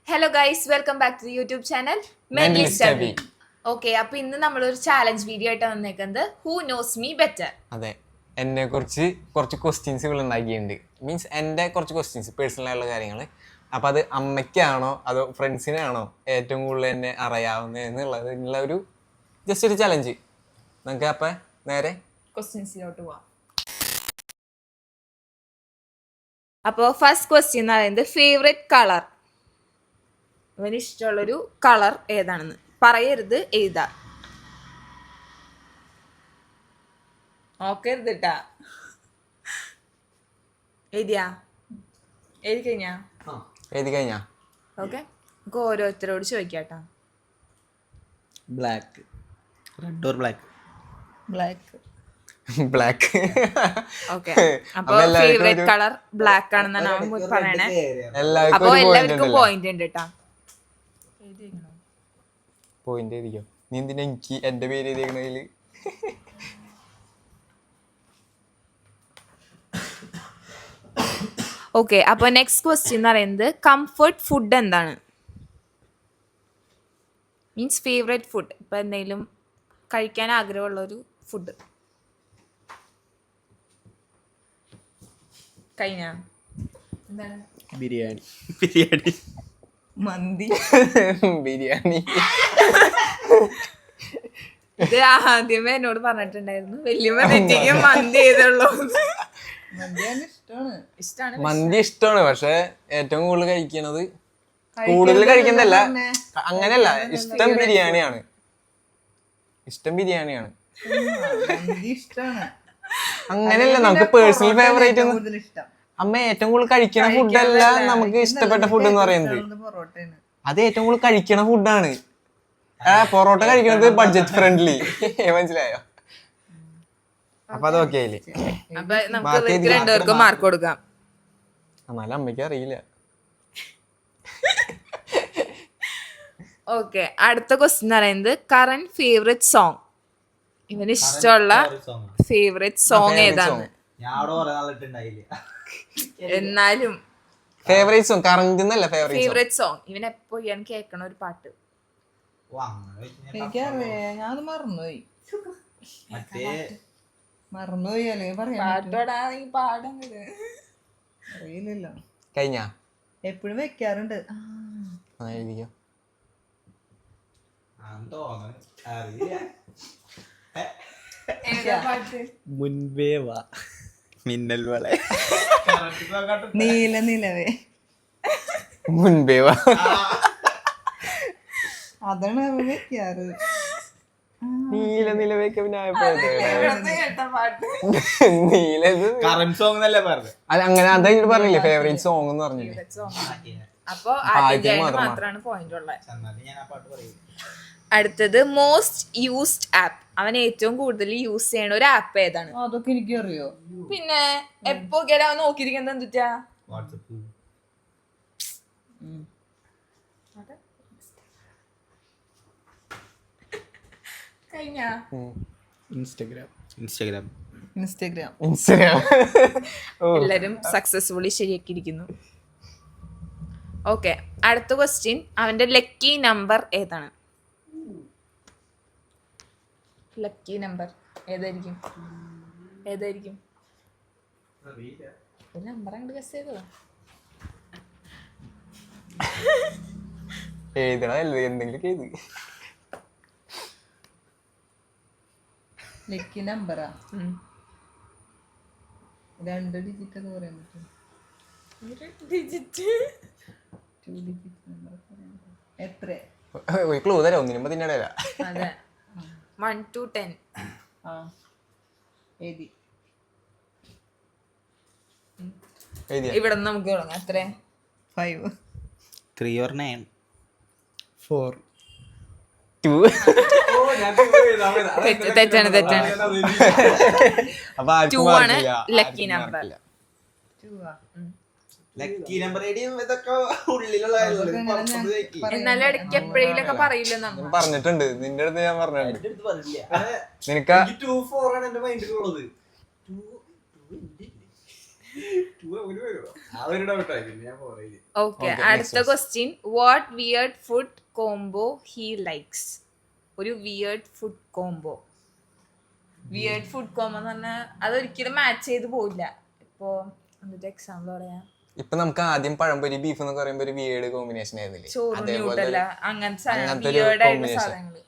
Hello guys, welcome back to the YouTube channel mentally study. Okay, അപ്പൊ ഇന്ന് നമ്മളൊരു challenge video ആയിട്ട് വന്നേക്കുന്നത് ഹൂ നോസ് മീ ബെറ്റർ. അതെ, എന്നെ കുറിച്ച് കുറച്ച് ക്വസ്റ്റ്യൻസുകൾ ഉണ്ടാക്കിയിട്ടുണ്ട്. മീൻസ് എൻ്റെ കുറച്ച് ക്വസ്റ്റ്യൻസ് പേഴ്സണൽ ആയുള്ള കാര്യങ്ങൾ. അപ്പോൾ അത് അമ്മയ്ക്കാണോ അതോ ഫ്രണ്ട്സിനാണോ ഏറ്റവും കൂടുതൽ എന്നെ അറിയാവുന്നത് എന്നുള്ളതിനുള്ള ഒരു ജസ്റ്റ് ഒരു ചലഞ്ച്. നമുക്ക് അപ്പം നേരെ ക്വസ്റ്റ്യൻസിലോട്ട് പോവാം. അപ്പോൾ ഫസ്റ്റ് ക്വസ്റ്റ്യൻ എന്ന് പറയുന്നത് ഫേവറേറ്റ് കളർ. അവന് ഇഷ്ടമുള്ളൊരു കളർ ഏതാണെന്ന് പറയരുത്, എഴുതാ. നോക്കരുത് കേട്ടാ. എഴുതി കഴിഞ്ഞാ ഓക്കെ. നമുക്ക് ഓരോരുത്തരോട് ചോദിക്കാട്ടാ. Black, red or black? Black. Okay, അപ്പൊ ഫേവറേറ്റ് കളർ ബ്ലാക്ക് ആണെന്നാണ് അവൻ പറയണേ. അപ്പൊ എല്ലാവർക്കും പോയിന്റ് ഉണ്ട് കേട്ടാ. പോയിന്റ് എഴുതിക്കോ. നീ എന്തിനാ എനിക്ക് എൻ്റെ പേര് എഴുതിക്കണതിൽ? ഓക്കെ, അപ്പൊ നെക്സ്റ്റ് ക്വസ്റ്റ്യൻ എന്ന് പറയുന്നത് കംഫർട്ട് ഫുഡ് എന്താണ്? Means favourite food. ഇപ്പൊ എന്തെങ്കിലും കഴിക്കാൻ ആഗ്രഹമുള്ള ഒരു ഫുഡ്. കഴിഞ്ഞ ബിരിയാണി. മന്തി. ബിരിയാണി. ഇത് ആദ്യമേ എന്നോട് പറഞ്ഞിട്ടുണ്ടായിരുന്നു, വലിയ തെറ്റിക്ക് മന്തി ചെയ്തുള്ളൂ. ഇഷ്ടമാണ്. മന്തി ഇഷ്ടമാണ്, പക്ഷെ ഏറ്റവും കൂടുതൽ കഴിക്കണത് കഴിക്കുന്നതല്ല, അങ്ങനെയല്ല, ഇഷ്ടം ബിരിയാണിയാണ്. അങ്ങനെയല്ല, നമുക്ക് പേഴ്സണൽ ഫേവറേറ്റ് അമ്മ ഏറ്റവും കൂടുതൽ കഴിക്കണ ഫുഡല്ല നമുക്ക് ഇഷ്ടപ്പെട്ട ഫുഡ് എന്ന് പറയുന്നത്. അത് ഏറ്റവും കൂടുതൽ കഴിക്കണ ഫുഡാണ്. പൊറോട്ട കഴിക്കണത് ബഡ്ജറ്റ് ഫ്രണ്ട്ലി. മനസ്സിലായോ? അപ്പൊ അത് ഓക്കെ ആയില്ലേ? അപ്പൊ നമുക്ക് രണ്ടുപേർക്കും മാർക്ക് കൊടുക്കാം. എന്നാലും അമ്മയ്ക്ക് അറിയില്ല. ഓക്കെ, അടുത്ത ക്വസ്റ്റ്യൻ പറയുന്നത് കറന്റ് ഫേവറേറ്റ് സോങ്. ഇവന് ഇഷ്ടമുള്ള ഫേവറേറ്റ് സോങ് ഏതാണ്? എന്നാലും ഫേവറേറ്റ് സോങ് കറന്റ് എന്നല്ല, ഫേവറേറ്റ് സോങ് ഇവൻ എപ്പോ ഇയാൾ കേൾക്കണ ഒരു പാട്ട്. ഞാൻ മറന്നുപോയി അല്ലെങ്കിൽ അറിയില്ലല്ലോ. കഴിഞ്ഞ എപ്പോഴും വെക്കാറുണ്ട്. മുൻപേ വാ, മിന്നൽ വള, നീല നിലവേ. മുൻപേ വാ, അതാണ് അവൻ വെക്കാറ്. നീല നിലവേക്ക് അങ്ങനെ അതായിട്ട് പറഞ്ഞില്ലേ ഫേവറേറ്റ് സോങ് എന്ന് പറഞ്ഞില്ലേ. അപ്പൊ മാത്രമാണ് പോയിന്റ് ഉള്ളത്. അടുത്തത് മോസ്റ്റ് യൂസ്ഡ് ആപ്പ്. അവൻ ഏറ്റവും കൂടുതൽ യൂസ് ചെയ്യണ ഒരു ആപ്പ് ഏതാണ്? അതൊക്കെ എനിക്കറിയോ. പിന്നെ എപ്പോ കേട്ടാ അവൻ നോക്കിയിരിക്കുന്നത് എന്തുറ്റാ? ഇൻസ്റ്റഗ്രാം. എല്ലാരും സക്സസ്ഫുള്ളി ശരിയാക്കിയിരിക്കുന്നു. ഓക്കെ, അടുത്ത ക്വസ്റ്റ്യൻ അവന്റെ ലക്കി നമ്പർ ഏതാണ്? ലക്കി നമ്പർ ഏതായിരിക്കും? ഒരു നമ്പർ അങ്ങോട്ട് ഗസ് ചെയ്തോ. എന്തെങ്കിലും ലക്കി നമ്പറാ? 2 ഡിജിറ്റ് എന്ന് പറയാൻ പറ്റും. 2 ഡിജിറ്റ് എത്ര? ക്ലൂ തരാം, ഒന്നിനുമ്പോ തിന്നടല. അതെ, 1 to 10. ഇവിടെ നമുക്ക് തുടങ്ങാം. എത്ര? 5, 3 or 9, 4, 2. തെറ്റാണ്. 2 ആണ് ലക്കി നമ്പർ. എന്നാലും ഇടയ്ക്ക് എപ്പോഴേലൊക്കെ പറയില്ല നമ്മൾ. പറഞ്ഞിട്ടുണ്ട് നിന്റെ അടുത്ത്, ഞാൻ പറഞ്ഞിട്ടുണ്ട്. നിനക്ക് ഓക്കെ, അടുത്ത question. What weird food combo he likes? ഒരു weird food combo. Weird food combo എന്ന് പറഞ്ഞാൽ അതൊരിക്കലും മാച്ച് ചെയ്ത് പോവില്ല. ഇപ്പോ എന്നിട്ട് എക്സാമ്പിൾ പറയാം. ഇപ്പൊ നമുക്ക് ആദ്യം പഴംപൊരി ബീഫ് എന്നൊക്കെ പറയുമ്പോ ഒരു വിയേർഡ് കോമ്പിനേഷൻ ആയിരുന്നില്ലേ? ചോറ് ന്യൂട്ടല്ല അങ്ങനത്തെ അങ്ങനത്തെ ഒരു വിയേർഡ് ആയിട്ടുള്ള combination. സാധനങ്ങള്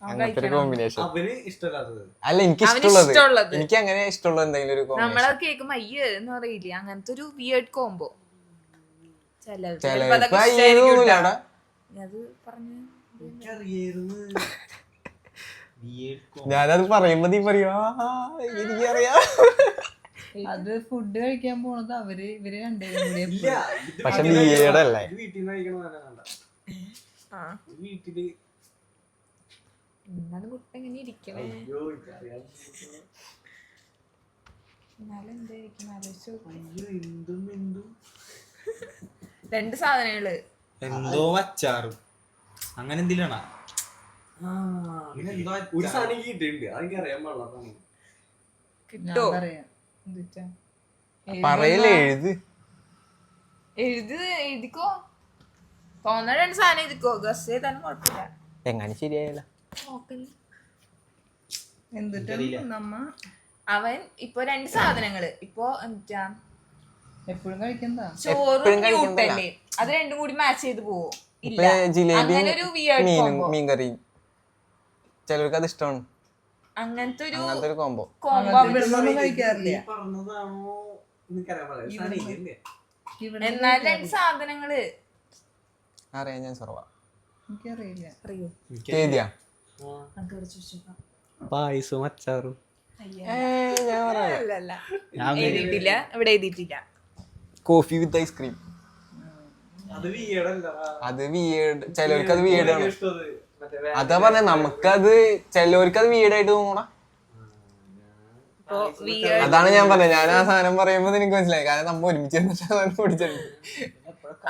അങ്ങനത്തെ ഒരു കോമ്പിനേഷൻ. അവന് ഇഷ്ടമല്ലാത്തത് അല്ല, എനിക്ക് ഇഷ്ടമുള്ളത്, എനിക്ക് അങ്ങനെ ഇഷ്ടമുള്ള എന്തെങ്കിലും ഒരു കോമ്പിനേഷൻ. നമ്മളത് കേൾക്കുമ്പോ അയ്യേ എന്ന് പറയില്ലേ, അങ്ങനത്തെ ഒരു വിയേർഡ് കോംബോ. ചിലപ്പോ അയ്യോ തോന്നൂലടാ. അത് പറഞ്ഞു ഞാനത് പറയുമ്പോ നീ പറയും എനിക്കറിയാം. അത് ഫുഡ് കഴിക്കാൻ പോണത് ഇവര് രണ്ടുപേരും കൂടി പക്ഷെ വിയേർഡല്ലേ? വീട്ടില് എന്താണ് കുട്ട എങ്ങനെ ഇരിക്കണേ? എന്നാലും എന്തായിരിക്കും ആലോചിച്ചു. രണ്ട് സാധനങ്ങള് എന്തോ അച്ചാറും അങ്ങനെ എന്തിനാണ് ഒരു സാധനം കിട്ടിയിട്ടുണ്ട്, അതെനിക്ക് അറിയാൻ പാടില്ല. കിട്ടോ? പറയാം എന്തുട്ടാ പറയല്ലേ, എഴുതിക്കോ. തോന്നണ രണ്ട് സാധനം എഴുതിക്കോ. ഗസ് ചെയ്താലും കുഴപ്പമില്ല. എങ്ങനെ ശരിയായില്ല. എന്തുട്ടാ നമ്മ അവൻ ഇപ്പൊ രണ്ട് സാധനങ്ങള് ഇപ്പൊ എന്താ എപ്പോഴും കഴിക്കണ്ടാ? ചോറും ന്യൂട്ടല്ലേ, അത് രണ്ടും കൂടി മാച്ച് ചെയ്ത് പോവോ? ഇല്ല. ജിലേബി അങ്ങനെ ഒരു വിയേർഡ് കോംബോ. മീൻകറി ചിലർക്ക് അത് ഇഷ്ടമാണ്. അങ്ങനത്തെ ഒരു കോംബോ കോംബോ കഴിക്കാറില്ല. പറഞ്ഞതാണോ എനിക്കറിയാൻ പാടില്ല. ഒരു സാധനം ഇല്ലേ? എന്നാൽ രണ്ട് സാധനങ്ങള് അറിയാൻ ഞാൻ കുറവാ. എനിക്കറിയില്ല. അറിയോ? ഏതിയാ? നമുക്ക് ഇവിടെ ചോദിച്ചോക്കാം. പായസവും അച്ചാറും. ഞാൻ പറയാം, അല്ലല്ല, എഴുതിയിട്ടില്ല, ഇവിടെ എഴുതിയിട്ടില്ല. Coffee with ice cream. അത് വീടല്ല, അത് വിയേർഡ്, ചിലവർക്ക് അത് വിയേർഡ് ആണ്. ഇഷ്ടത് മറ്റേ അതാ പറഞ്ഞ, നമുക്കത് ചിലവർക്ക് അത് വിയേർഡ് ആയിട്ട് തോന്നണ. ഇപ്പൊ weird അതാണ് ഞാൻ പറഞ്ഞത്. ഞാൻ ആ സാധനം പറയുമ്പോ എനിക്ക് മനസ്സിലായി, കാരണം നമ്മ ഒരുമിച്ച് സാധനം കുടിച്ചിട്ടുണ്ട്.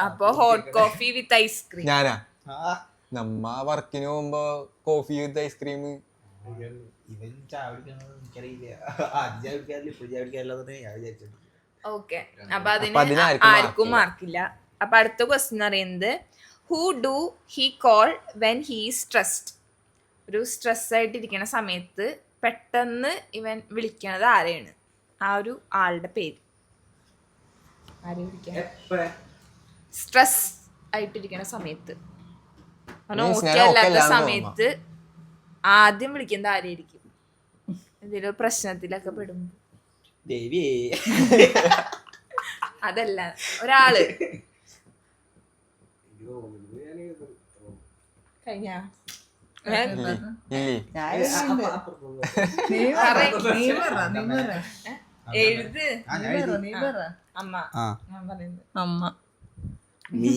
അപ്പൊ ഹോട്ട് കോഫി വിത്ത് ഐസ്ക്രീം. ഞാനാ നമ്മ വർക്കിന് പോകുമ്പോ കോഫി വിത്ത് ഐസ്ക്രീം. ഇവൻ ചായ കുടിക്കണത് എനിക്കറിയില്ല. ആദ്യം ചായ കുടിക്കാറില്ല, ഇപ്പോൾ ചായ കുടിക്കാറില്ലെന്ന് ഞാൻ വിചാരിച്ചിട്ടുണ്ട്. ഓക്കെ, അപ്പൊ അതിന് ആർക്കും മാർക്കില്ല. അപ്പൊ അടുത്ത ക്വസ്റ്റ്യൻ അറിയുന്നത്, who do he call when he stressed? ഒരു സ്ട്രെസ് ആയിട്ടിരിക്കുന്ന സമയത്ത് പെട്ടെന്ന് ഇവൻ വിളിക്കണത് ആരെയാണ്? ആ ഒരു ആളുടെ പേര് ആരെ വിളിക്കാൻ? സ്ട്രെസ് ആയിട്ടിരിക്കുന്ന സമയത്ത്, ഓക്കെ അല്ലാത്ത സമയത്ത് ആദ്യം വിളിക്കുന്നത് ആരെയായിരിക്കും? എന്തെങ്കിലും പ്രശ്നത്തിലൊക്കെ പെടുമ്പോ? ദേവിയേ. അതല്ല, ഒരാള്. കഴിഞ്ഞ എഴുത്. അമ്മ, ഞാൻ പറയുന്നത് അമ്മ. നീ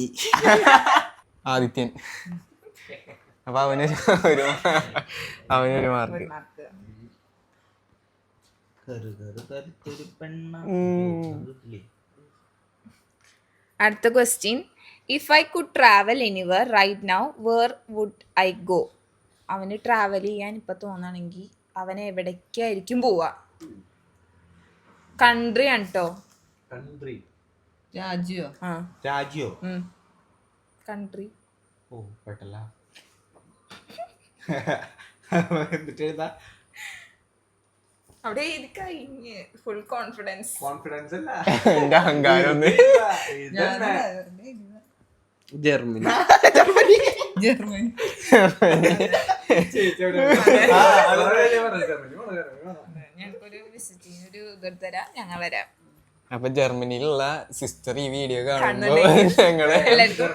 ആദിത്യൻ. അപ്പൊ അവനൊരു മാർക്ക്. അടുത്ത question, if I could travel anywhere right now where would I go? അവന് ട്രാവൽ ചെയ്യാൻ ഇപ്പൊ തോന്നണെങ്കിൽ അവൻ എവിടേക്കായിരിക്കും പോവാ? കൺട്രി ആണ് കേട്ടോ. കൺട്രി. രാജ്യോ? ആ, രാജ്യോ? കൺട്രി. ഓ പെട്ടല്ല. എന്നിട്ട് എഴുതാ. അവിടെ എഴുതി കഴിഞ്ഞ് ഫുൾ കോൺഫിഡൻസ്. കോൺഫിഡൻസ് അല്ല, എന്റെ അഹങ്കാരം ഒന്ന്. ജർമ്മനി. ജർമ്മനി. ഞങ്ങൾക്കൊരു വിസിറ്റിംഗ് ഒരു ഇത് തരാം, ഞങ്ങൾ വരാം. അപ്പൊ ജർമ്മനിയിലുള്ള സിസ്റ്റർ ഈ വീഡിയോ കാണുമ്പോ കാണുന്നുണ്ടെങ്കിൽ ഞങ്ങള് എല്ലാവർക്കും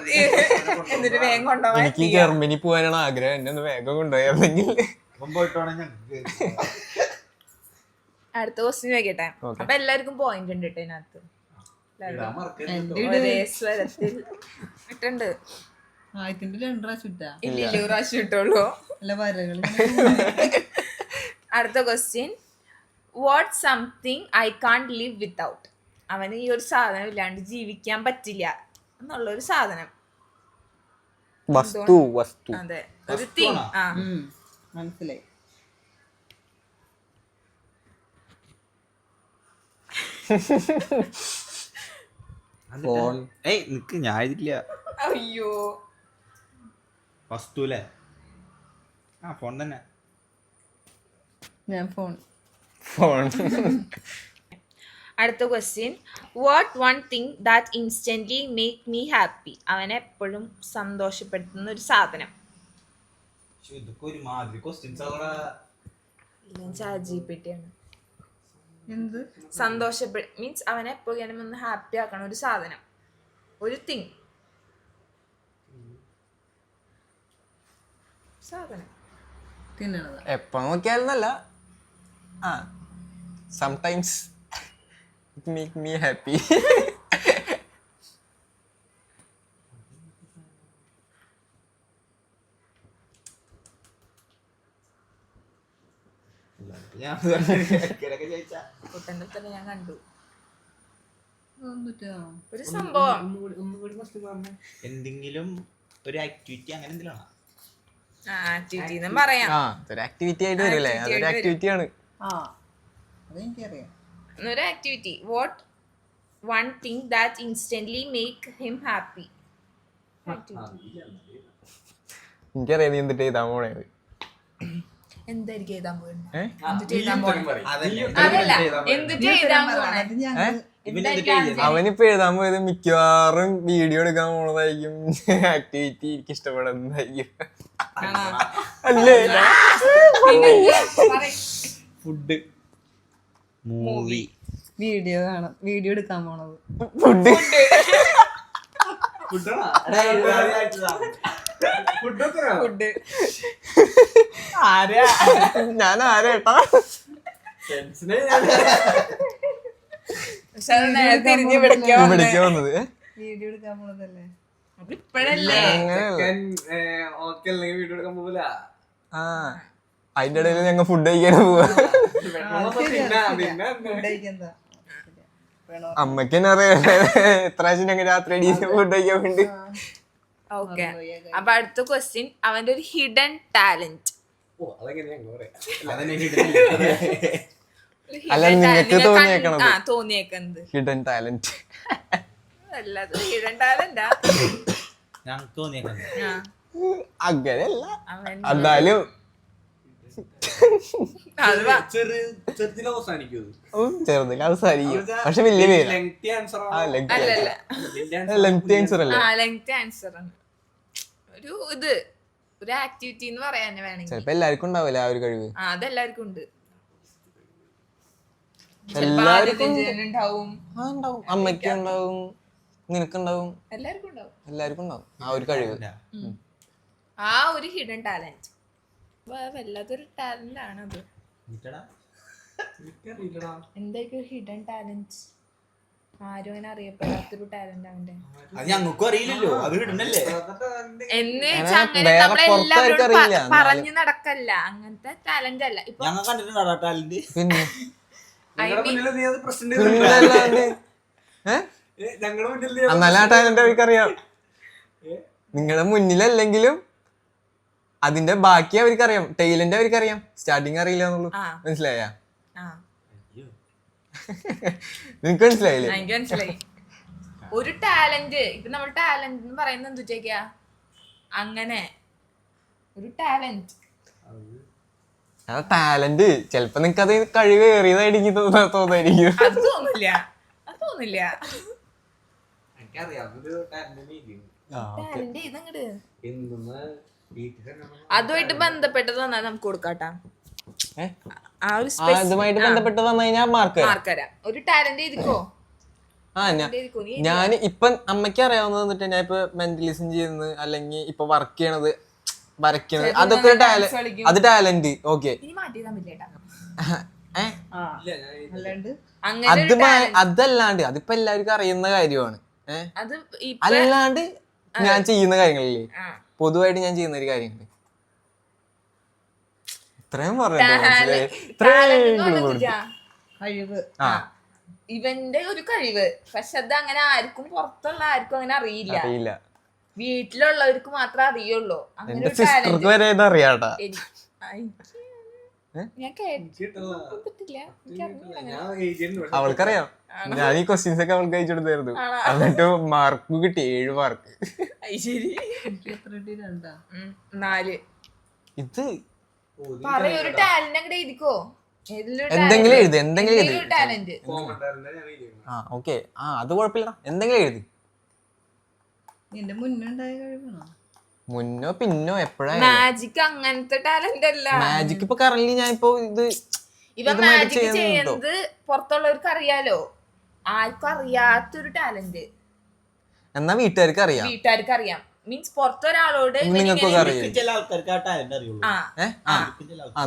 എന്നിട്ട് വേഗം കൊണ്ടുപോകാൻ. എനിക്ക് ജർമ്മനി പോകാനാണ് ആഗ്രഹം, എന്നെ ഒന്ന് വേഗം കൊണ്ടുപോയാണെങ്കിൽ. അടുത്ത ക്വസ്റ്റ്യൻ ചോദിക്കട്ടെ. അപ്പൊ എല്ലാവർക്കും പോയിന്റ് ഉണ്ട് കേട്ടോ ഇതിനകത്ത്. ഒരേ സ്വരത്തിൽ ഇട്ടുണ്ട്. ആദ്യത്തിന്റെ 2 പ്രാവശ്യം ഇട്ടാ? ഇല്ല, 2 പ്രാവശ്യം ഇട്ടുള്ളൂ. അല്ല, വരകൾ. അടുത്ത question, what something I can't live without? അവന് ഈ ഒരു സാധനം ഇല്ലാണ്ട് ജീവിക്കാൻ പറ്റില്ല എന്നുള്ളൊരു സാധനം. വസ്തു. അതെ, ഒരു തിങ്. ആ, മനസ്സിലായി. ഫോൺ. ഏയ് നിക്ക്, ഞാൻ എഴുതില്ല. അയ്യോ. വസ്തു അല്ലേ? ആ ഫോൺ തന്നെ. ഞാൻ ഫോൺ. ഫോൺ. അടുത്ത question, what one thing that instantly make me happy? അവനെ എപ്പോഴും സന്തോഷപ്പെടുത്തുന്ന ഒരു സാധനം. ഇതൊക്കെ ഒരു മാതിരി ക്വസ്റ്റ്യൻസ് അവിടെ. ChatGPT ആണ്. എന്ത് മീൻസ് അവനെ എപ്പോഴും ഒന്ന് ഹാപ്പി ആക്കണ ഒരു സാധനം, ഒരു തിങ്, സാധനം. തിന്നണതാ? എപ്പോ നോക്കിയാലല്ല, ആ sometimes it make me happy. ഞാൻ ഇടയ്ക്കിടയ്ക്ക് ചോദിച്ചാ കുട്ടൻ്റെ തന്നെ ഞാൻ കണ്ടു എന്നിട്ടാ ഒരു സംഭവം. എന്തെങ്കിലും ഒരു ആക്ടിവിറ്റി അങ്ങനെ എന്തെങ്കിലും ആണോ? ആക്ടിവിറ്റി എന്നും പറയാം. ആ അതൊരു ആക്ടിവിറ്റി ആയിട്ട് വരില്ലേ, അതൊരു ആക്ടിവിറ്റി ആണ്. ആ അതെനിക്കറിയാം. ഒരു activity. What one thing that instantly make him happy? എനിക്കറിയാം നീ എന്തിട്ട് എഴുതാൻ പോണേത്. എന്തായിരിക്കും എഴുതാൻ പോകുന്നത്? അതല്ല അതല്ല, എന്തിട്ട് എഴുതാൻ പോണേ? അത് ഞാൻ അവനിപ്പോ എഴുതാൻ പോയത് മിക്കവാറും വീഡിയോ എടുക്കാൻ പോണതായിരിക്കും. ആക്ടിവിറ്റി എനിക്ക് ഇഷ്ടപ്പെടുന്നതായിരിക്കും അല്ലേ? ഫുഡ്, മൂവി, വീഡിയോ കാണാം, വീഡിയോ എടുക്കാൻ പോണത്. ഫുഡ്. ഫുഡ്. ഞാൻ ആരേട്ടാ? പക്ഷെ അത് നേരെ തിരിഞ്ഞ് പിടിക്കാൻ ഇവിടേക്ക് വന്നത് വീഡിയോ എടുക്കാൻ പോണതല്ലേ? ഇപ്പഴല്ലേ. ഓക്കെ അല്ലെങ്കിൽ വീഡിയോ എടുക്കാൻ പോകില്ല. ആ അതിന്റെ ഇടയിൽ ഞങ്ങൾ ഫുഡ് കഴിക്കാൻ പോവാ. ഫുഡ് കഴിക്കെന്താ അമ്മക്ക് തന്നെ അറിയാം എത്ര പ്രാവശ്യം ഞങ്ങൾ രാത്രി ഫുഡ് കഴിക്കാൻ വേണ്ടി. ഓക്കെ, അപ്പൊ അടുത്ത ക്വസ്റ്റ്യൻ, അവന്റെ ഒരു ഹിഡൻ ടാലന്റ്. ഓ അതെങ്ങനെയാ പറയാ. അതന്നെ അല്ല, നിങ്ങക്ക് തോന്നിയേക്കണത്. തോന്നിയേക്കുന്നത് ഹിഡൻ ടാലന്റ് അല്ലാതെ ഹിഡൻ ടാലന്റാ ഞങ്ങൾക്ക് തോന്നിയേക്കുന്നത്. അങ്ങനെയല്ല, അവൻ എന്നാലും ചെറുതിൽ അവസാനിക്കും. ചെറുതിൽ അവസാനിക്കും. പക്ഷെ വലിയ പേര് ലെങ്തി ആൻസർ അല്ലല്ല, ലെങ്തി ആൻസർ അല്ലേ? ലെങ്ത് ആൻസർ ആണ്. ഒരു ആക്ടിവിറ്റി എന്ന് പറയാൻ വേണമെങ്കിൽ ചിലപ്പോ എല്ലാവർക്കും ഉണ്ടാവില്ല ആ ഒരു കഴിവ്. അതെല്ലാവർക്കും ഉണ്ട്. എല്ലാവർക്കും ഉണ്ടാവും, ഉണ്ടാവും. അമ്മയ്ക്ക് ഉണ്ടാവും, നിനക്കുണ്ടാവും, എല്ലാവർക്കും ഉണ്ടാവും. എല്ലാവർക്കും ഉണ്ടാവും ആ ഒരു കഴിവ്. ആ ഒരു ഹിഡൻ ടാലന്റ് വല്ലാത്തൊരു ടാലന്റ് ആണത്. എന്തായിരിക്കും ഒരു ഹിഡൻ ടാലന്റ്? ആരും അങ്ങനെ അറിയപ്പെടാത്തൊരു ടാലന്റ് അവന്റെ. അത് ഞങ്ങൾക്കും അറിയില്ലല്ലോ, അത് കിട്ടണല്ലേ. എന്ന് അങ്ങനെ വെച്ചാ അങ്ങനെ വേറെ നമ്മളെല്ലാവരും പുറത്താർക്കും അറിയില്ല, പറഞ്ഞു നടക്കല്ല, അങ്ങനത്തെ ടാലന്റ് അല്ല. ഇപ്പൊ ഞങ്ങൾ കണ്ടിട്ടുണ്ടോ ടാലന്റ്? പിന്നെ ഞങ്ങളുടെ മുന്നിൽ നീ അത് പ്രശ്നം പിന്നല്ലാണ്ട് ഞങ്ങളുടെ മുന്നിൽ എന്നാലും ആ ടാലന്റ് അവർക്കറിയാം. നിങ്ങളുടെ മുന്നിലല്ലെങ്കിലും അതിന്റെ ബാക്കി അവർക്കറിയാം, ടെയിലന്റ് അവർക്കറിയാം, സ്റ്റാർട്ടിങ് അറിയില്ല എന്നുള്ളൂ. മനസ്സിലായ? നിനക്ക് മനസ്സിലായില്ലേ? എനിക്ക് മനസ്സിലായി. ഒരു ടാലന്റ്, ഇപ്പൊ നമ്മൾ ടാലന്റ് എന്ന് പറയുന്നത് എന്തുറ്റാ? അങ്ങനെ ഒരു ടാലന്റ്. ആ ടാലന്റ് ചെലപ്പോ നിനക്ക് അത് കഴിവ് ഏറിയതായിരിക്കും തോന്നായിരിക്കും. അത് തോന്നില്ല, അത് തോന്നില്ല. എനിക്കറിയാം അതൊരു ടാലന്റ്. ടാലന്റ് ഇതങ്ങട് എന്തെന്ന് വീട്ടിൽ അതുമായിട്ട് ബന്ധപ്പെട്ടത് വന്നാൽ നമുക്ക് കൊടുക്കാട്ടാ. ആ ഒരു അതുമായിട്ട് ബന്ധപ്പെട്ട് വന്നു കഴിഞ്ഞാൽ മാർക്ക് മാർക്കരാ. ഒരു ടാലന്റ് ചെയ്തിക്കോ. ഞാൻ ഇപ്പൊ അമ്മയ്ക്ക് അറിയാവുന്നത് വന്നിട്ട് ഞാൻ ഇപ്പൊ മെന്റലിസം ചെയ്യുന്നത്, അല്ലെങ്കിൽ ഇപ്പൊ വർക്ക് ചെയ്യണത്, വരയ്ക്കണത്, അതൊക്കെ അത് ടാലന്റ്. ഓക്കെ, ഇനി മാറ്റിയതാൻ പറ്റില്ല. അല്ലാണ്ട് അതല്ലാണ്ട് അതിപ്പോ എല്ലാവർക്കും അറിയുന്ന കാര്യമാണ്. അത് അല്ലാണ്ട് ഞാൻ ചെയ്യുന്ന കാര്യങ്ങളില്ലേ, പൊതുവായിട്ട് ഞാൻ ചെയ്യുന്ന ഒരു കാര്യമുണ്ട്. ഇത്രയും കഴിവ് ഇവന്റെ ഒരു കഴിവ്. പക്ഷെ അത് അങ്ങനെ ആർക്കും പുറത്തുള്ള ആർക്കും അങ്ങനെ അറിയില്ല. വീട്ടിലുള്ളവർക്ക് മാത്രമേ അറിയുള്ളൂ. അങ്ങനെ എന്റെ സിസ്റ്റർക്ക് വരെ ഇത് അറിയാട്ടാ. ഞാൻ കേട്ടിട്ടില്ല. ഞാൻ എഴുതിയിട്ടുണ്ട്. അവൾക്കറിയാം, ഞാൻ ഈ ക്വസ്റ്റ്യൻസ് ഒക്കെ അവൾക്ക് അയച്ചു കൊടുത്തായിരുന്നു. എന്നിട്ട് മാർക്ക് കിട്ടി 7 മാർക്ക്. ശരി. എത്ര കിട്ടി? 2. 4. ഇത് പറയ ഒരു ടാലന്റ് അങ്ങോട്ട് എഴുതിക്കോ. എന്തെങ്കിലും എഴുതി, എന്തെങ്കിലും എഴുതി. ടാലന്റ്. കോമഡാറിന്റെ ഞാൻ എഴുതിയിരുന്നു. ഓക്കെ, അത് കുഴപ്പമില്ല, എന്തെങ്കിലും എഴുതി. നിന്റെ മുന്നുണ്ടായ കഴിവാണോ? മുന്നോ പിന്നോ എപ്പോഴായാലും. മാജിക് അങ്ങനത്തെ ടാലന്റ് അല്ല. മാജിക് ഇപ്പൊ കറന്റ് ഞാൻ ഇപ്പൊ ഇത് ഇവ മാജിക് ചെയ്യുന്നത് പുറത്തുള്ളവർക്ക് അറിയാലോ. ആർക്കും അറിയാത്തൊരു ടാലന്റ് എന്നാ വീട്ടുകാർക്ക് അറിയാം, വീട്ടുകാർക്ക് അറിയാം. മീൻസ് പുറത്തൊരാളോട് നിങ്ങൾക്കൊക്കെ അറിയാം. ചില ആൾക്കാർക്ക് ആ ടാലന്റ് അറിയുള്ളൂ.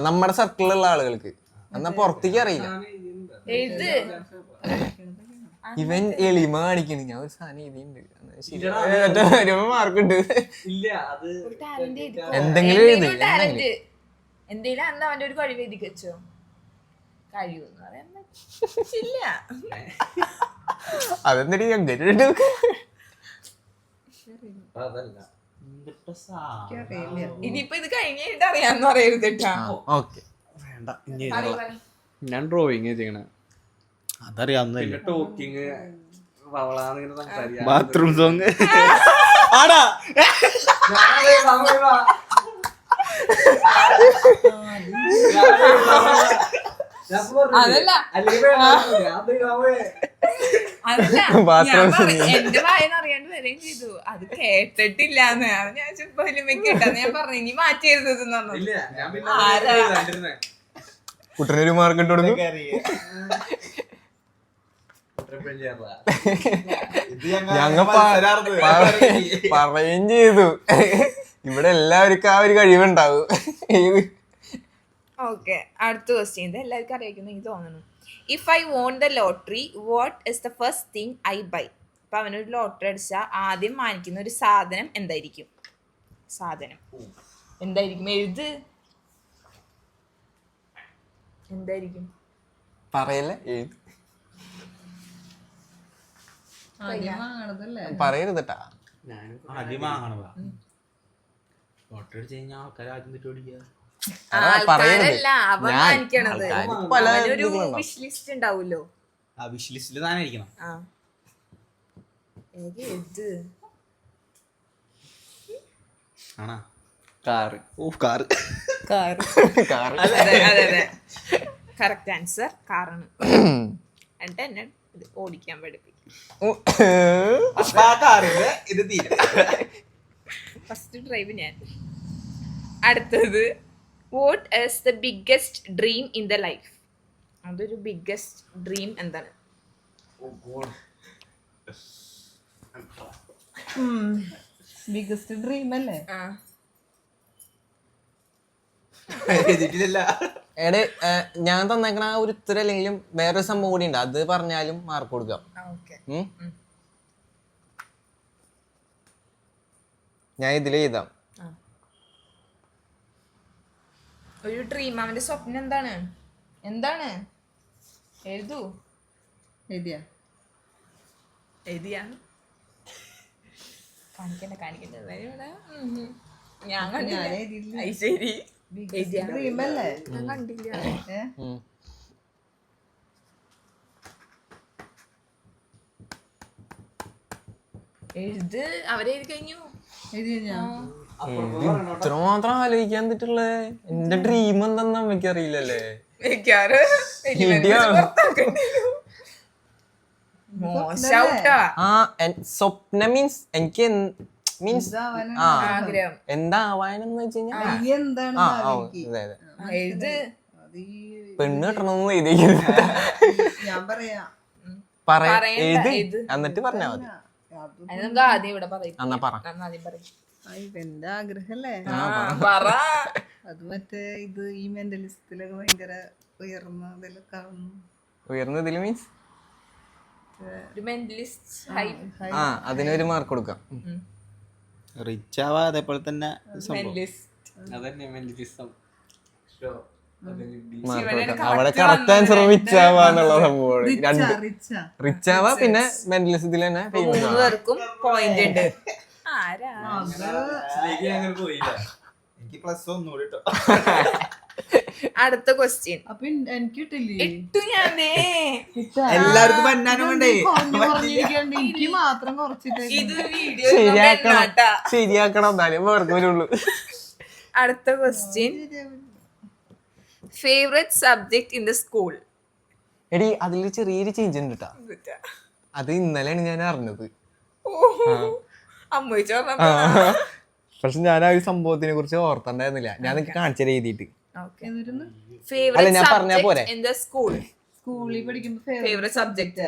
നമ്മുടെ സർക്കിളിലുള്ള ആളുകൾക്ക്. എന്നാ പുറത്തേക്ക് അറിയില്ല. ഞാൻ എഴുതിയിട്ടുണ്ട്. എഴുത്. ഇവൻ എളിമ കാണിക്കണ്. ഞാൻ ഒരു സാധനം എഴുതിയുണ്ട്, മാർക്ക് ഉണ്ട്. ഇല്ല അത് ഒരു ടാലന്റ് എന്തെങ്കിലും എഴുതി, ടാലന്റ് എന്തെങ്കിലും അന്ന് അവന്റെ ഒരു കഴിവ് എഴുതി വെച്ചോ. കഴിവെന്ന് പറയാൻ പറ്റില്ല. അതെന്തിട്ട് അങ്ങനെ അതല്ല. ഇനിയിപ്പൊ ഇത് കഴിഞ്ഞിട്ട് അറിയാന്ന് പറയരുത് കേട്ടാ. ഓക്കെ, വേണ്ട, ഞാൻ ഡ്രോയിങ് ചെയ്യണ. അതറിയാവുന്നല്ലേ. പിന്നെ ടോക്കിങ് വവളാന്നിങ്ങനെ സംസാരിക്കാം. ബാത്റൂം സോങ് ആടാ. അതല്ല അതല്ല Bathroom എന്റെ വായന അറിയാണ്ട് വരെയും ചെയ്തു. അത് കേട്ടിട്ടില്ലാന്ന്. അത് ഞാൻ ചുമ്മാ കേട്ടാന്ന് ഞാൻ പറഞ്ഞു. ഇനി മാറ്റിയിരുന്നെന്ന് പറഞ്ഞു. ഇല്ല ഞാൻ പിന്നെ കണ്ടിരുന്നേ. കുട്ടനൊരു മാർക്ക് ഇട്ട് കൊടുക്കും. ഞങ്ങ പറയുകയും ചെയ്തു, ഇവിടെ എല്ലാവർക്കും ആ ഒരു കഴിവുണ്ടാവും. ഓക്കെ, അടുത്ത ക്വസ്റ്റ്യൻ. ഇത് എല്ലാവർക്കും അറിയിക്കുന്ന എനിക്ക് തോന്നുന്നു. If I won the lottery what is the first thing I buy? അപ്പൊ അവനൊരു ലോട്ടറി അടിച്ചാൽ ആദ്യം വാങ്ങിക്കുന്ന ഒരു സാധനം എന്തായിരിക്കും? സാധനം എന്തായിരിക്കും? എഴുത്. എന്തായിരിക്കും? പറയല്ലേ, എഴുതി. ആദ്യം വാങ്ങണതല്ലേ? പറയരുതട്ടാ. ആദ്യം വാങ്ങണതാ. ലോട്ടറി അടിച്ചു കഴിഞ്ഞാൽ ആൾക്കാർ ആദ്യം തെറ്റി ഓടിക്കുക. ആൾക്കാരല്ല അവൻ വാങ്ങിക്കണത്. പല ഒരു വിഷ് ലിസ്റ്റ് ഉണ്ടാവുമല്ലോ. ആ വിഷ് ലിസ്റ്റിൽ താനായിരിക്കണം. ആ എഴുത്. ആണാ കാറ്. ഓ കാറ്. കാറ്. അതെ അതെ അതെ, കറക്റ്റ് ആൻസർ കാറാണ്. എന്നിട്ട് എന്നെ ഇത് ഓടിക്കാൻ പഠിപ്പിക്കും. ഇത് തീരെ ഫസ്റ്റ് ഡ്രൈവ് ഞാൻ. അടുത്തത് what is the biggest dream in the life? അതൊരു ബിഗ്ഗസ്റ്റ് ഡ്രീം എന്താണ്? ബിഗസ്റ്റ് ഡ്രീം അല്ലേ? ആ എഴുതിയിട്ടില്ല. എടെ ഞാൻ തന്നേക്കണ ആ ഒരു ഉത്തരം അല്ലെങ്കിലും വേറൊരു സംഭവം കൂടി ഉണ്ട്, അത് പറഞ്ഞാലും മാർക്ക് കൊടുക്കാം. ഓക്കെ. ഞാൻ ഇതിൽ എഴുതാം. ഒരു ഡ്രീം, അവന്റെ സ്വപ്നം എന്താണ്? എന്താണ്? എഴുതൂ. എഴുതിയാ? എഴുതിയാ? കാണിക്കണ്ട കാണിക്കണ്ട. ഞാൻ കണ്ടില്ല. അത് ശരി. ഡ്രീം അല്ലേ? ഞാൻ കണ്ടില്ല. എഴുത്. അവരെഴുതി കഴിഞ്ഞു. എഴുതിയ ഞാൻ ഇത്ര മാത്രം ആലോചിക്കാൻ പറ്റുള്ളേ. എന്റെ ഡ്രീം എന്താന്ന് അമ്മയ്ക്ക് അറിയില്ലല്ലേ. മോശാവൂട്ടാ. ആ സ്വപ്നം മീൻസ് എനിക്ക് മീൻസ് ആ ആഗ്രഹം എന്താവാനെന്ന് വെച്ച് കഴിഞ്ഞാൽ ഇനി എന്താണ് ആ ഭാവിക്ക്? അതെ അതെ, എഴുത്. അത് ഈ പെണ്ണ് കിട്ടണമെന്ന് എഴുതിയിരിക്കുന്നത്. ഞാൻ പറയാ എഴുതി എഴുത്. എന്നിട്ട് പറഞ്ഞാ മതി. അത് അത് നമുക്ക് ആദ്യം ഇവിടെ പറയും. എന്നാ പറ. ആദ്യം പറയും. ഇവന്റെ ആഗ്രഹല്ലേ? പറ. അത് മറ്റേ ഇത് ഈ മെന്റലിസത്തിലൊക്കെ ഭയങ്കര ഉയർന്ന ഇതിലൊക്കെ കാണുന്നു. ഉയർന്നതിൽ മീൻസ് ഒരു മെന്റലിസ്റ്റ് ഹൈ ആ അതിനൊരു മാർക്ക് കൊടുക്കാം. റിച്ച് ആവാ അതേപോലെ തന്നെ സംഭവം. മെന്റലിസ്റ്റ്. അതന്നെ മെന്റലിസം. മാർക്ക് കൊടുക്കാം. അവിടെ കറക്റ്റ് ആൻസർ റിച്ച് ആവാന്നുള്ള സംഭവമാണ്. രണ്ട് റിച്ചാ റിച്ച് ആവാ പിന്നെ മെന്റലിസത്തിൽ തന്നെ ഫേമസ് മൂന്ന് പേർക്കും പോയിന്റ് ഉണ്ട്. ആരാ? അങ്ങനെ പോയില്ല. എനിക്ക് പ്ലസ് ഒന്നുകൂടി കേട്ടോ. അടുത്ത ക്വസ്റ്റ്യൻ അപ്പൊ എനിക്ക് കിട്ടില്ലേ ഇട്ടു ഞാനേ. എല്ലാവർക്കും പന്നാനും വേണ്ടേ കുറഞ്ഞിരിക്കണ്ട് എനിക്ക് മാത്രം കുറച്ചിട്ട് ഇത് വീഡിയോ ശരിയാക്കണം എന്നാലേ വെറുതെ വരുള്ളൂ. അടുത്ത question favourite subject in the school. എടി അതിൽ ചെറിയൊരു ചേഞ്ച് ഉണ്ട് കേട്ടാ. അത് ഇന്നലെയാണ് ഞാൻ അറിഞ്ഞത്. അമ്മ പക്ഷെ ഞാൻ ആ ഒരു സംഭവത്തിനെ കുറിച്ച് ഓർത്തണ്ടായിരുന്നില്ല. ഞാൻ നിനക്ക് കാണിച്ച എഴുതിയിട്ട്. അല്ല, ഫേവറേറ്റ് ഞാൻ പറഞ്ഞാ പോരെ? Subject in the school. സ്കൂളിൽ പഠിക്കുമ്പോ ഫേവറേറ്റ് സബ്ജക്ട്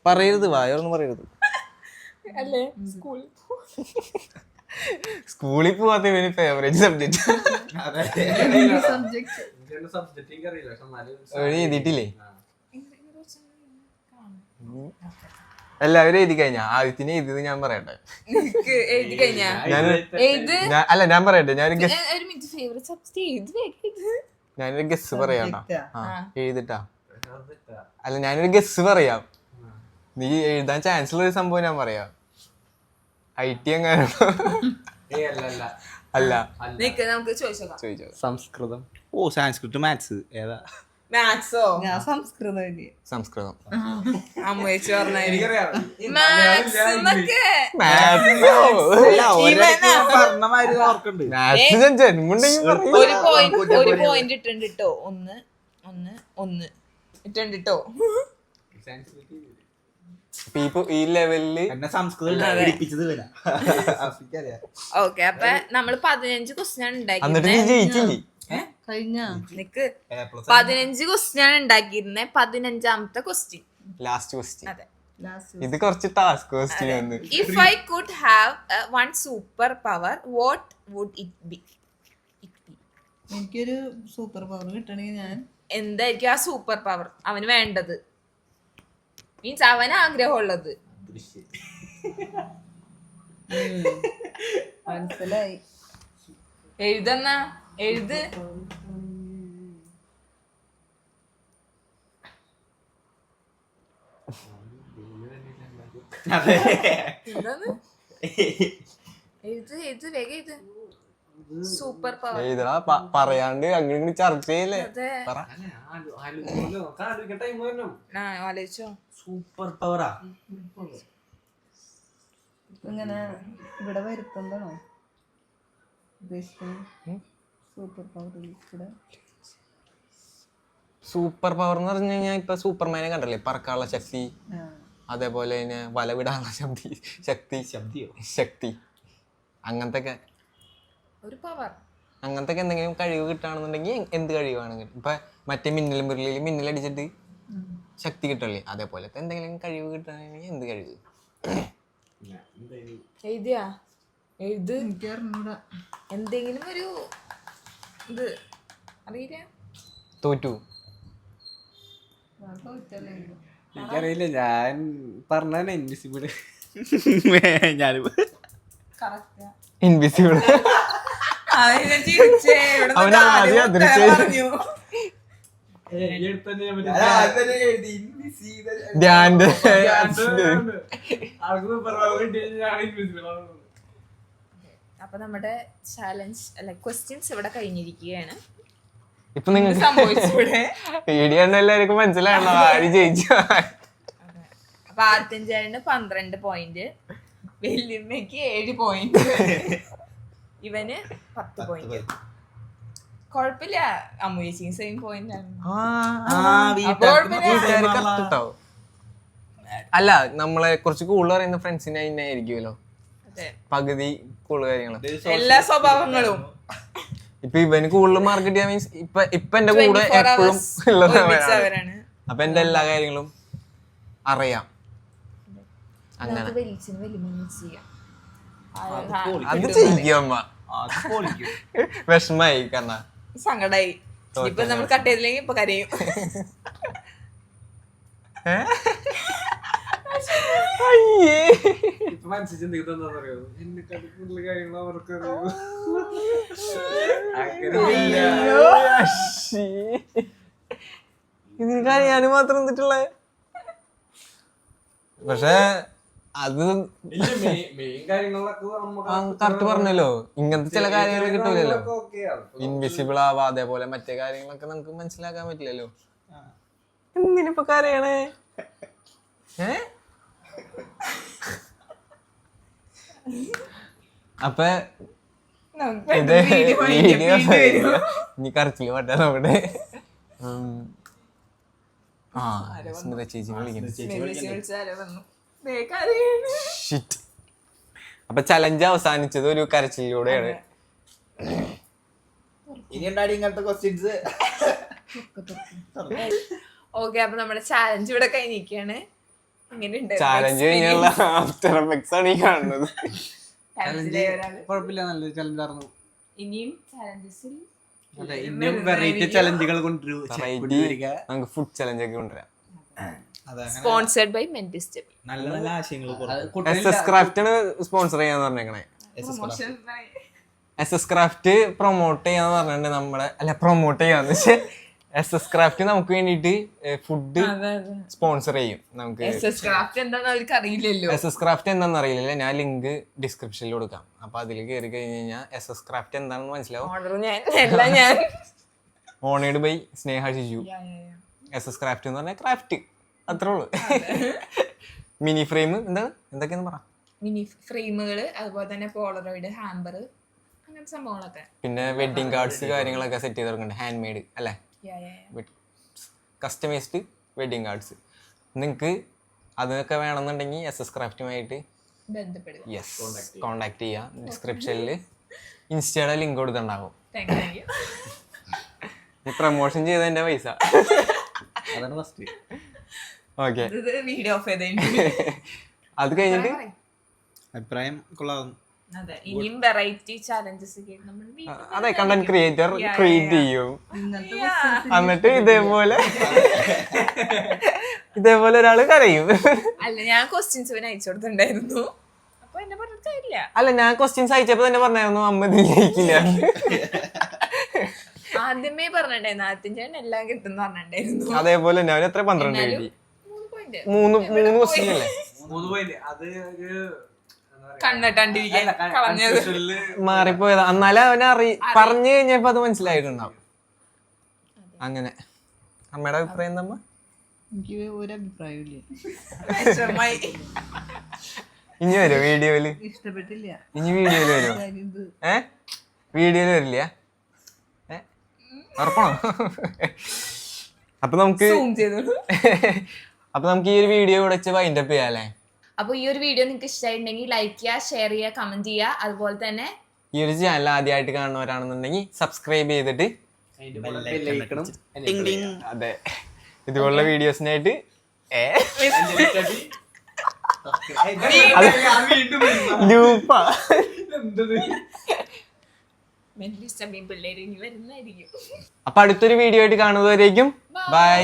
പറയരുത്, വായൊന്നും പറയരുത്. അല്ലേ സ്കൂൾ. സ്കൂളിൽ പോവാത്ത ഇവന് ഫേവറേറ്റ് സബ്ജക്ട് സബ്ജക്ട് സബ്ജക്റ്റ് എനിക്ക് അറിയില്ല, പക്ഷെ എന്നാലും എഴുതിയിട്ടില്ലേ? എല്ലാവരും എഴുതി കഴിഞ്ഞാ ആദ്യത്തിന് എഴുതിയത് ഞാൻ പറയട്ടെ. എഴുതി കഴിഞ്ഞാ എഴുത്. അല്ല, ഞാൻ പറയട്ടെ. ഒരു മിനിറ്റ്. ഫേവറേറ്റ് സബ്ജക്ട് ഞാനൊരു ഗസ് പറയാട്ടാ. എഴുതിട്ടാ. അല്ല, ഞാനൊരു ഗസ് പറയാം. നീ എഴുതാൻ ചാൻസ് ഉള്ള ഒരു സംഭവം ഞാൻ പറയാം. IT എങ്ങാനോ? അല്ല, നമുക്ക് ചോദിച്ചോക്കാം. ചോദിച്ചോ. സംസ്കൃതം. ഓ, സാൻസ്ക്രിറ്റ് മാത്സ് ഏതാ? മാത്സോ? ഞാൻ സംസ്കൃതം എഴുതി. സംസ്കൃതം. അമ്മ ചേച്ചി പറഞ്ഞ എനിക്കറിയാം. മാത്സ് എന്നൊക്കെ. പറഞ്ഞ മാതിരി ഓർക്കുന്നുണ്ട്. ഒരു പോയിന്റ് ഇട്ടുണ്ട് കേട്ടോ. ഒന്ന് ഇട്ടുണ്ട് കേട്ടോ. ഈ ലെവലില് എന്നെ സംസ്കൃതം പഠിപ്പിച്ചത് വരാ. ഓക്കെ, അപ്പൊ നമ്മള് 15 ക്വസ്റ്റ്യൻ ആണ് എന്നിട്ട് നീ ഉണ്ടാക്കിയിരുന്നത്. ജയിച്ചില്ലേ? കഴിഞ്ഞ നിക്ക് 15 ക്വസ്റ്റ്യൻ ആണ് ഉണ്ടാക്കിയിരുന്നത്. 15ാമത്തെ ക്വസ്റ്റ്യൻ. Last question. അതെ. ഇത് കുറച്ച് ടാസ്ക് ക്വസ്റ്റ്യൻ ആണ്. If I could have one super power, what would it be? എനിക്കൊരു സൂപ്പർ പവർ കിട്ടണെങ്കിൽ ഞാൻ എന്തായിരിക്കും ആ സൂപ്പർ പവർ അവന് വേണ്ടത്? മീൻസ് അവന് ആഗ്രഹമുള്ളത്. മനസ്സിലായി. എഴുതെന്നാ എഴുത്. എന്താണ്? എഴുത് വേഗം എഴുത്. സൂപ്പർ പവർ എഴുതടാ. പറയാണ്ട് അങ്ങനെ ചർച്ച ചെയ്യല്ലേ. പറ. ആലോചിച്ചോ. സൂപ്പർ പവറാ. ഇങ്ങനെ ഇവിടെ വരുത്തുന്നതാണോ ഉദ്ദേശിക്കുന്നത്? സൂപ്പർ പവർ ഇവിടെ സൂപ്പർ പവർ എന്ന് പറഞ്ഞു കഴിഞ്ഞാൽ ഇപ്പൊ സൂപ്പർമാനെ കണ്ടല്ലേ? പറക്കാനുള്ള ശക്തി, അതേപോലെ തന്നെ വലവിടാനുള്ള ശക്തി അങ്ങനത്തെ ഒരു പവർ. അങ്ങനത്തെ എന്തെങ്കിലും കഴിവ് കിട്ടുകയാണെന്നുണ്ടെങ്കിൽ എന്ത് കഴിവാണെങ്കിലും. ഇപ്പൊ മറ്റേ മിന്നലടിച്ചിട്ട് ശക്തി കിട്ടല്ലേ? അതേപോലത്തെ എന്തെങ്കിലും കഴിവ് കിട്ടുകയാണെങ്കിൽ എന്ത് കഴിവ്? എഴുതിയാ എഴുത്. എനിക്ക് അറിഞ്ഞൂടാ. എന്തെങ്കിലും ഒരു ഇത് അറിയില്ല. തോറ്റു. എനിക്കറിയില്ല, ഞാൻ പറഞ്ഞ ഇൻവിസിബിൾ. ഞാനിപ്പോ ഇൻവിസിബിൾ. അവൻ ആദ്യം അതിരിച്ചു. ധ്യാന്റെ അപ്പൊ നമ്മുടെ ചാലഞ്ച് അല്ല ക്വസ്റ്റ്യൻസ് ഇവിടെ കഴിഞ്ഞിരിക്കുകയാണ്. ഇപ്പൊ നിങ്ങൾക്ക് സംഭവിച്ചൂടെ? വീഡിയോ എല്ലാവർക്കും മനസ്സിലാണോ ആര് ജയിച്ചു? അപ്പൊ ആദ്യഞ്ചേരന് 12 പോയിന്റ്, വെല്ലുമ്മയ്ക്ക് 7 പോയിന്റ്, ഇവന് 10 പോയിന്റ്. കൊഴപ്പില്ല, അമ്മൂച്ചിങ് സെയിം പോയിന്റ് ആണ്. അല്ല, നമ്മളെ കുറച്ച് കൂടുതൽ പറയുന്ന ഫ്രണ്ട്സിനെ തന്നെ ആയിരിക്കുമല്ലോ പകുതി കൂടുതൽ കാര്യങ്ങള്. എല്ലാ സ്വഭാവങ്ങളും ഇപ്പൊ ഇവന് കൂടുതൽ മാർക്കറ്റ് ചെയ്യാൻ മീൻസ് ഇപ്പൊ എന്റെ കൂടെ എപ്പോഴും ഉള്ളതാണ്. അപ്പൊ എന്റെ എല്ലാ കാര്യങ്ങളും അറിയാം. അങ്ങനെ അത് ചെയ്യമ്മ വിഷമായി കാരണം സങ്കടായി. ഇപ്പൊ നമ്മൾ കട്ട് ചെയ്തില്ലെങ്കിൽ ഇപ്പൊ കരയും. ഇതിന് കരയാന് മാത്രം എന്നിട്ടുള്ള. പക്ഷെ അത് മെയിൻ കാര്യങ്ങളിലൊക്കെ കറക്റ്റ് പറഞ്ഞല്ലോ, ഇങ്ങനത്തെ ചില കാര്യങ്ങൾ കിട്ടൂലല്ലോ. ഓക്കെയാണ്. ഇൻവിസിബിൾ ആവാ, അതേപോലെ മറ്റേ കാര്യങ്ങളൊക്കെ നമുക്ക് മനസ്സിലാക്കാൻ പറ്റില്ലല്ലോ. എന്തിനിപ്പോ കരയണേ? അപ്പൊ ഇത് വീഡിയോ ഇനി കറച്ചില് പറ്റാ നോക്കട്ടെ. ആ സ്മിത ചേച്ചി വിളിക്കുന്നു. Shit. അപ്പൊ ചലഞ്ച് അവസാനിച്ചത് ഒരു കരച്ചിലൂടെയാണ്. ഇനി ഉണ്ടാടി ഇങ്ങനത്തെ ക്വസ്റ്റ്യൻസ്. ഓക്കെ, അപ്പൊ നമ്മുടെ ചാലഞ്ച് ഇവിടെ കഴിഞ്ഞിരിക്കുകയാണ്. ഇങ്ങനെയുണ്ട് ചാലഞ്ച് കഴിഞ്ഞുള്ള ആഫ്റ്റർ എഫക്ട്സ് ആണ് ഈ കാണുന്നത്. കുഴപ്പമില്ല, നല്ലൊരു ചലഞ്ചായിരുന്നു. ഇനിയും ചാലഞ്ചസിൽ അതെ, ഇനിയും വെറൈറ്റി ചലഞ്ചുകൾ കൊണ്ടുവരും. നമുക്ക് ഫുഡ് ചലഞ്ച് ഒക്കെ കൊണ്ടുവരാം. സ്പോൺസർഡ് ബൈ മെന്റിസ്റ്റ്. നല്ല നല്ല ആശയങ്ങൾ SS ക്രാഫ്റ്റ് ആണ് സ്പോൺസർ ചെയ്യാന്ന് പറഞ്ഞേക്കണേ. SS ക്രാഫ്റ്റ് പ്രൊമോട്ട് ചെയ്യാന്ന് പറഞ്ഞിട്ടുണ്ട് നമ്മളെ. അല്ല, പ്രൊമോട്ട് ചെയ്യാന്ന് വെച്ചാൽ SS ക്രാഫ്റ്റ് നമുക്ക് വേണ്ടിട്ട് ഫുഡ് സ്പോൺസർ ചെയ്യും. നമുക്ക് SS ക്രാഫ്റ്റ് എന്താണെന്ന് അവർക്ക് അറിയില്ലല്ലോ. SS ക്രാഫ്റ്റ് എന്താണെന്ന് അറിയില്ല. ഞാൻ ലിങ്ക് ഡിസ്ക്രിപ്ഷനിൽ കൊടുക്കാം. അപ്പൊ അതിൽ കയറി കഴിഞ്ഞ് കഴിഞ്ഞാൽ SS ക്രാഫ്റ്റ് എന്താണെന്ന് മനസ്സിലാവും. Owned by Sneha Shiju. SS craft എന്ന് പറഞ്ഞാൽ ക്രാഫ്റ്റ്, അത്രേ ഉള്ളു. മിനി ഫ്രെയിം എന്തൊക്കെയാന്ന് പറ. മിനി ഫ്രെയിമുകള്, അതുപോലെ തന്നെ പോളറോയിഡ്, ഹാമ്പർ, അങ്ങനത്തെ സംഭവങ്ങളൊക്കെ. പിന്നെ വെഡിങ് കാർഡ്സ് കാര്യങ്ങളൊക്കെ സെറ്റ് ചെയ്ത് കൊടുക്കുന്നുണ്ട്. ഹാൻഡ് മെയ്ഡ് അല്ലേ, കസ്റ്റമൈസ്ഡ് വെഡിങ് കാർഡ്സ്. നിങ്ങൾക്ക് അതൊക്കെ വേണമെന്നുണ്ടെങ്കിൽ SS ക്രാഫ്റ്റുമായിട്ട് ബന്ധപ്പെടുക. യെസ്, കോണ്ടാക്ട് ചെയ്യാം. ഡിസ്ക്രിപ്ഷനിൽ ഇൻസ്റ്റയുടെ ലിങ്ക് കൊടുത്തിട്ടുണ്ടാവും. ഈ പ്രൊമോഷൻ ചെയ്തതിന്റെ പൈസ. അതാണ് ഫസ്റ്റ്. ഓക്കെ, വീഡിയോ ഓഫ് ചെയ്ത അത് കഴിഞ്ഞിട്ട് അഭിപ്രായം കൊള്ളാവും. അതെ, ഇനിയും വെറൈറ്റി ചാലഞ്ചസ് അതെ, കണ്ടന്റ് ക്രിയേറ്റർ ക്രിയേറ്റ് ചെയ്യും. എന്നിട്ട് ഇതേപോലെ ഒരാള് കരയും. അല്ല, ഞാൻ ക്വസ്റ്റ്യൻസ് അയച്ചു കൊടുത്തിട്ടുണ്ടായിരുന്നു. അപ്പൊ എന്നെ പറഞ്ഞിട്ടില്ല. അല്ല, ഞാൻ ക്വസ്റ്റ്യൻസ് അയച്ചപ്പോ തന്നെ പറഞ്ഞായിരുന്നു അമ്മ ഇത് ജയിക്കില്ല. ആദ്യമേ പറഞ്ഞിട്ടുണ്ടായിരുന്നു, ആദ്യത്തെ എല്ലാം കിട്ടും പറഞ്ഞിട്ടുണ്ടായിരുന്നു. അതേപോലെ ഞാൻ എത്ര 12 എഴുതി. 3 ക്വസ്റ്റ്യൻ അല്ലേ? 3 പോയിന്റ്. അത് കണ്ണിട്ടാണ്ടിരിക്കാൻ കളഞ്ഞത് മാറിപ്പോയതാ. എന്നാലും അവനെ പറഞ്ഞു കഴിഞ്ഞപ്പോ അത് മനസ്സിലായിട്ടുണ്ടാവും. അങ്ങനെ അമ്മയുടെ അഭിപ്രായം എന്താ? എനിക്ക് ഒരു അഭിപ്രായമില്ല, ഇനി വരും വീഡിയോയില്. ഇഷ്ടപ്പെട്ടില്ല. ഇനി വീഡിയോയില് വരും. വീഡിയോയില് വരില്ല? ഉറപ്പാണോ? അപ്പൊ നമുക്ക് ഈ ഒരു വീഡിയോ ഇവിടെ വെച്ച് വൈൻഡപ്പ് ചെയ്യാം അല്ലേ? അപ്പൊ ഈ ഒരു വീഡിയോ നിങ്ങൾക്ക് ഇഷ്ടമായിട്ടുണ്ടെങ്കിൽ ലൈക്ക് ചെയ്യുക, ഷെയർ ചെയ്യുക, കമന്റ് ചെയ്യുക. അതുപോലെ തന്നെ ഈ ഒരു ചാനൽ ആദ്യമായിട്ട് കാണുന്നവരാണെന്നുണ്ടെങ്കിൽ സബ്സ്ക്രൈബ് ചെയ്തിട്ട് അതെ, ഇതുപോലുള്ള വീഡിയോസിനായിട്ട് പിള്ളേര് ഇനി വരുന്നതായിരിക്കും. അപ്പൊ അടുത്തൊരു വീഡിയോ ആയിട്ട് കാണുന്നവരേക്കും ബൈ.